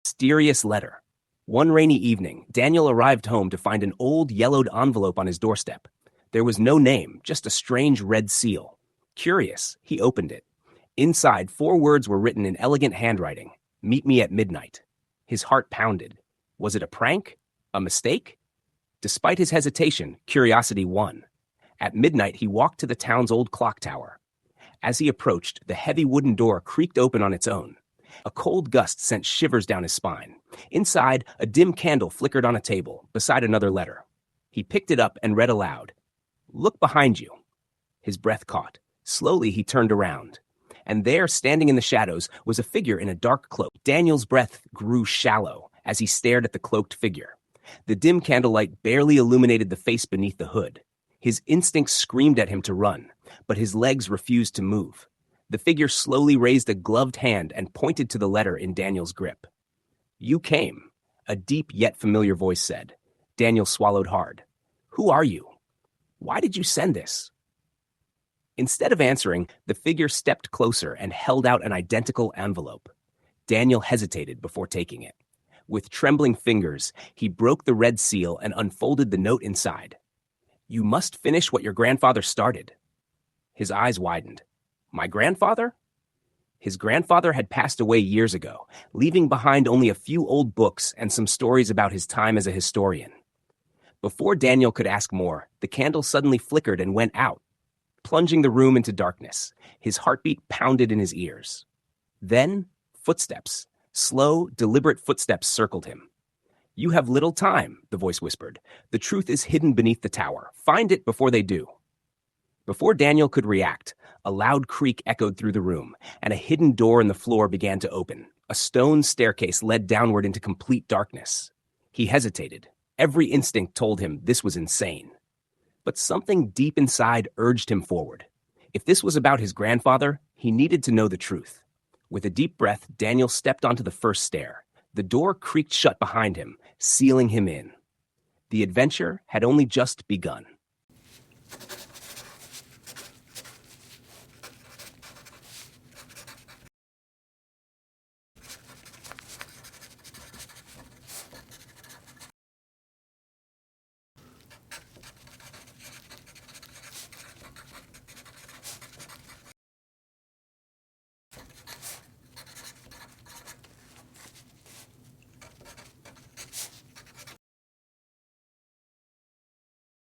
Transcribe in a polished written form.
Mysterious letter. One rainy evening, Daniel arrived home to find an old yellowed envelope on his doorstep. There was no name, just a strange red seal. Curious, he opened it. Inside, 4 words were written in elegant handwriting. Meet me at midnight. His heart pounded. Was it a prank? A mistake? Despite his hesitation, curiosity won. At midnight, he walked to the town's old clock tower. As he approached, the heavy wooden door creaked open on its own. A cold gust sent shivers down his spine. Inside, a dim candle flickered on a table, beside another letter. He picked it up and read aloud. Look behind you. His breath caught. Slowly, he turned around. And there, standing in the shadows, was a figure in a dark cloak. Daniel's breath grew shallow as he stared at the cloaked figure. The dim candlelight barely illuminated the face beneath the hood. His instincts screamed at him to run, but his legs refused to move. The figure slowly raised a gloved hand and pointed to the letter in Daniel's grip. You came, a deep yet familiar voice said. Daniel swallowed hard. Who are you? Why did you send this? Instead of answering, the figure stepped closer and held out an identical envelope. Daniel hesitated before taking it. With trembling fingers, he broke the red seal and unfolded the note inside. You must finish what your grandfather started. His eyes widened. My grandfather? His grandfather had passed away years ago, leaving behind only a few old books and some stories about his time as a historian. Before Daniel could ask more, the candle suddenly flickered and went out, plunging the room into darkness. His heartbeat pounded in his ears. Then, footsteps. Slow, deliberate footsteps circled him. You have little time, the voice whispered. The truth is hidden beneath the tower. Find it before they do. Before Daniel could react, a loud creak echoed through the room, and a hidden door in the floor began to open. A stone staircase led downward into complete darkness. He hesitated. Every instinct told him this was insane. But something deep inside urged him forward. If this was about his grandfather, he needed to know the truth. With a deep breath, Daniel stepped onto the first stair. The door creaked shut behind him, sealing him in. The adventure had only just begun.